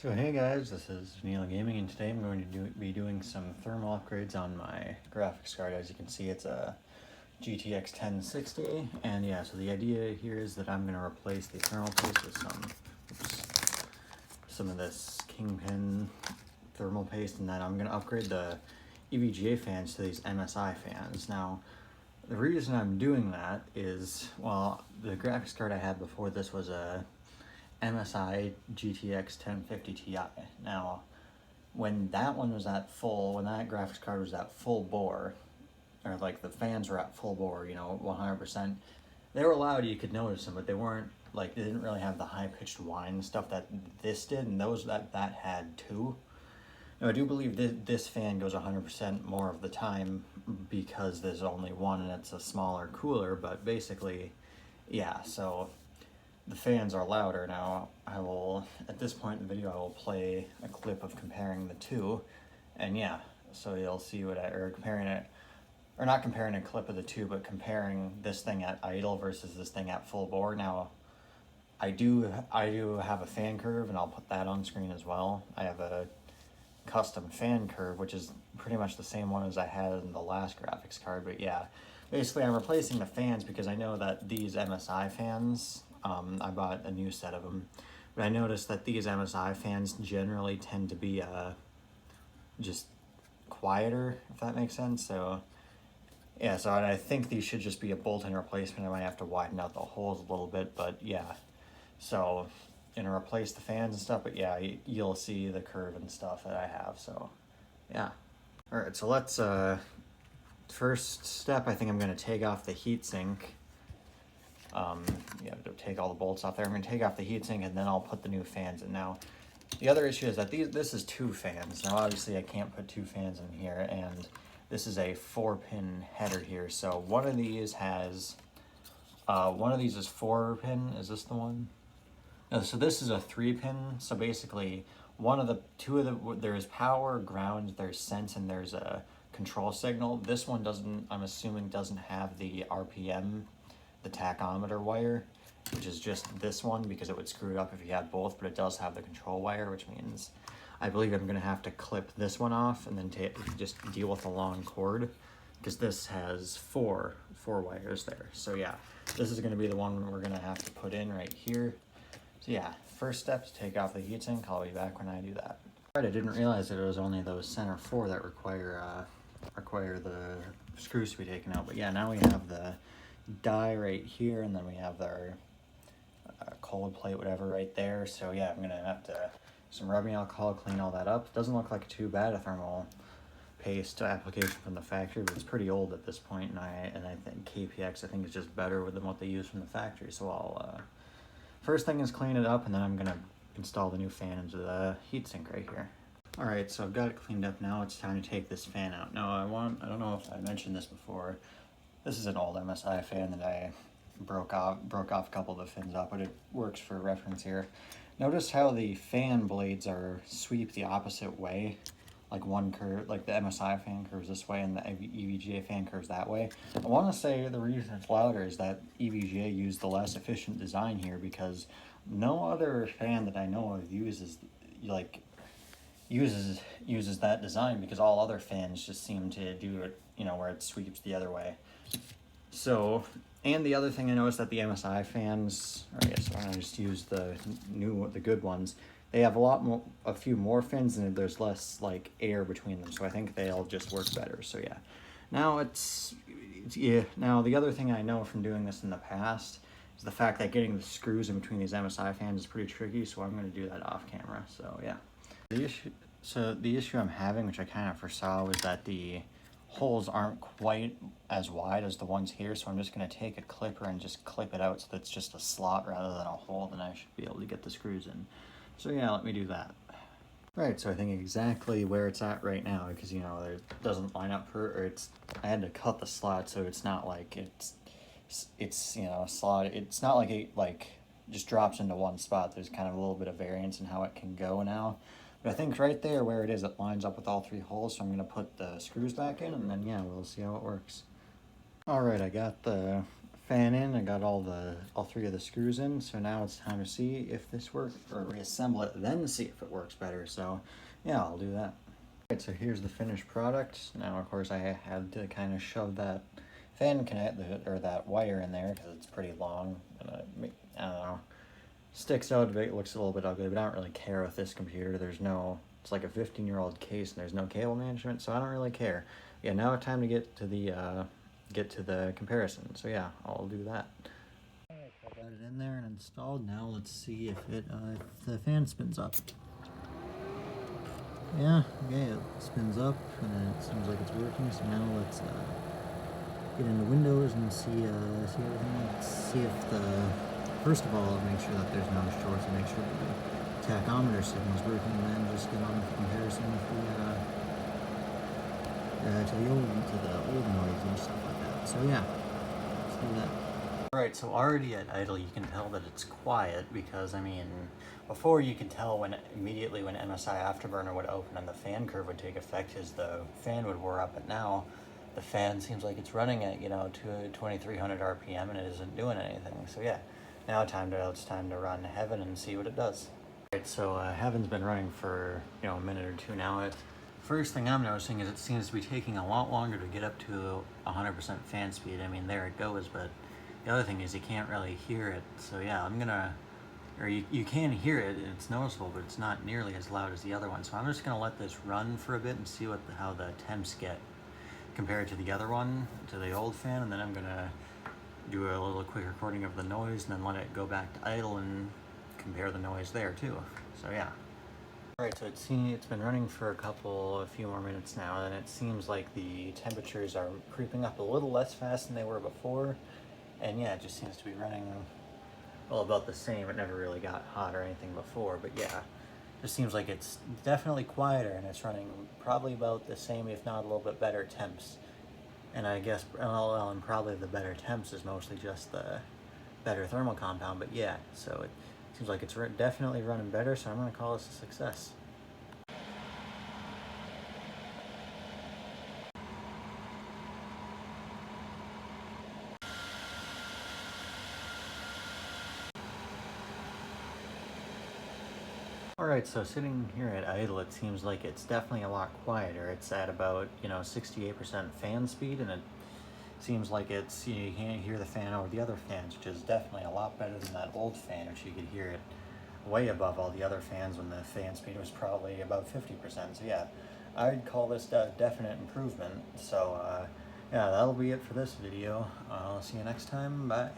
So hey guys, this is Neil Gaming, and today I'm going to be doing some thermal upgrades on my graphics card. As you can see, it's a GTX 1060, and yeah, so the idea here is that I'm going to replace the thermal paste with some of this Kingpin thermal paste, and then I'm going to upgrade the EVGA fans to these MSI fans. Now, the reason I'm doing that is, well, the graphics card I had before this was a MSI GTX 1050 Ti. Now, when that graphics card was at full bore, or like the fans were at full bore, 100%, they were loud, you could notice them, but they weren't, like, they didn't really have the high-pitched whine stuff that this did, and those that had too. Now, I do believe this fan goes 100% more of the time because there's only one and it's a smaller cooler, but basically, yeah, so the fans are louder. Now, at this point in the video, I will play a clip of comparing the two, and yeah, so you'll see not comparing a clip of the two, but comparing this thing at idle versus this thing at full bore. Now, I do have a fan curve, and I'll put that on screen as well. I have a custom fan curve, which is pretty much the same one as I had in the last graphics card, but yeah, basically I'm replacing the fans because I know that these MSI fans, I bought a new set of them, but I noticed that these MSI fans generally tend to be just quieter, if that makes sense. So yeah, so I think these should just be a bolt-in replacement. I might have to widen out the holes a little bit, but yeah, so replace the fans and stuff, but yeah, you'll see the curve and stuff that I have, so yeah. All right, so let's first step, I think I'm going to take off the heatsink. You have to take all the bolts off there. I'm going to take off the heatsink, and then I'll put the new fans in. Now, the other issue is that this is two fans. Now, obviously, I can't put two fans in here, and this is a 4-pin header here. So one of these is 4-pin. Is this the one? No, so this is a 3-pin. So basically, there's power, ground, there's sense, and there's a control signal. This one I'm assuming doesn't have the RPM, the tachometer wire, which is just this one because it would screw it up if you had both, but it does have the control wire, which means I believe I'm going to have to clip this one off and then just deal with the long cord, because this has four wires there. So yeah, this is going to be the one we're going to have to put in right here. So yeah, first step is take off the heatsink. I'll be back when I do that. Alright, I didn't realize that it was only those center 4 that require the screws to be taken out, but yeah, now we have the die right here, and then we have our cold plate, whatever, right there. So yeah, I'm gonna have to some rubbing alcohol, clean all that up. Doesn't look like too bad a thermal paste application from the factory, but it's pretty old at this point, and I think KPX, I think, is just better than what they use from the factory. So I'll first thing is clean it up, and then I'm gonna install the new fan into the heatsink right here. All right, so I've got it cleaned up now. It's time to take this fan out. Now I don't know if I mentioned this before. This is an old MSI fan that I broke off a couple of the fins off, but it works for reference here. Notice how the fan blades sweep the opposite way, like one curve, like the MSI fan curves this way and the EVGA fan curves that way. I want to say the reason it's louder is that EVGA used the less efficient design here, because no other fan that I know of uses that design, because all other fans just seem to do it, where it sweeps the other way. So, and the other thing I noticed that the MSI fans, or I guess I just use the good ones, they have a few more fins, and there's less like air between them, so I think they'll just work better. So yeah, now now the other thing I know from doing this in the past is the fact that getting the screws in between these MSI fans is pretty tricky, so I'm going to do that off camera. So yeah, the issue I'm having, which I kind of foresaw, was that the holes aren't quite as wide as the ones here, so I'm just going to take a clipper and just clip it out so that it's just a slot rather than a hole, then I should be able to get the screws in. So yeah, let me do that. Right, so I think exactly where it's at right now, because it doesn't line up I had to cut the slot, so it's not like it's a slot. It's not like it just drops into one spot. There's kind of a little bit of variance in how it can go now. But I think right there where it is, it lines up with all 3 holes, so I'm going to put the screws back in, and then yeah, we'll see how it works. Alright, I got the fan in. I got all three of the screws in, so now it's time to see if this works, or reassemble it, then see if it works better. So yeah, I'll do that. Alright, so here's the finished product. Now of course I had to kind of shove that fan connect, or that wire in there, because it's pretty long, and I don't know, sticks out a bit, it looks a little bit ugly, but I don't really care with this computer. It's like a 15-year-old case and there's no cable management, so I don't really care. Yeah, now it's time to get to the comparison. So yeah, I'll do that. Alright, so I got it in there and installed. Now let's see if if the fan spins up. Yeah, okay, it spins up and it seems like it's working. So now let's get into Windows and see everything. Let's see if first of all, make sure that there's no shorts, and make sure the tachometer signal's working, and then just get on with the comparison with to the old noise and stuff like that. So yeah, let's do that. Alright, so already at idle you can tell that it's quiet, because I mean, before you could tell immediately when MSI Afterburner would open and the fan curve would take effect, the fan would whir up, but now the fan seems like it's running at, to 2300 RPM and it isn't doing anything. So yeah, now it's time to run Heaven and see what it does. Alright, so Heaven's been running for a minute or two now. First thing I'm noticing is it seems to be taking a lot longer to get up to 100% fan speed. I mean, there it goes, but the other thing is you can't really hear it. So yeah, you can hear it and it's noticeable, but it's not nearly as loud as the other one. So I'm just gonna let this run for a bit and see how the temps get compared to the other one, to the old fan, and then I'm gonna do a little quick recording of the noise and then let it go back to idle and compare the noise there too. So yeah. Alright, so it's been running for a few more minutes now, and it seems like the temperatures are creeping up a little less fast than they were before, and yeah, it just seems to be running, well, about the same. It never really got hot or anything before, but yeah, just seems like it's definitely quieter, and it's running probably about the same, if not a little bit better temps. And I guess, and probably the better temps is mostly just the better thermal compound, but yeah, so it seems like it's definitely running better, so I'm going to call this a success. Alright, so sitting here at idle, it seems like it's definitely a lot quieter. It's at about, 68% fan speed, and it seems like you can't hear the fan over the other fans, which is definitely a lot better than that old fan, which you could hear it way above all the other fans when the fan speed was probably about 50%. So yeah, I'd call this a definite improvement. So yeah, that'll be it for this video. I'll see you next time. Bye.